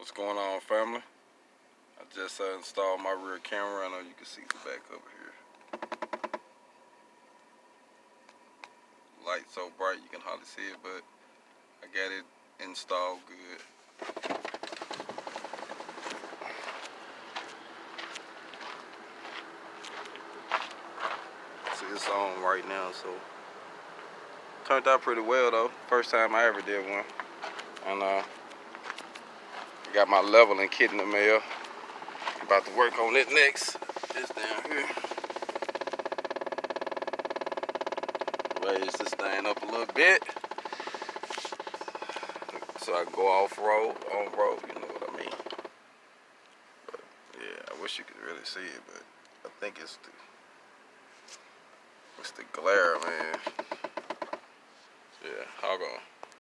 What's going on, family? I just installed my rear camera. I know you can see the back over here. Light so bright you can hardly see it, but I got it installed good. See, it's on right now, so turned out pretty well though. First time I ever did one, and got my leveling kit in the mail. About to work on it next. It's down here. Raise this thing up a little bit so I can go off-road, on-road, you know what I mean. But yeah, I wish you could really see it, but I think it's the glare, man. Yeah, hold on.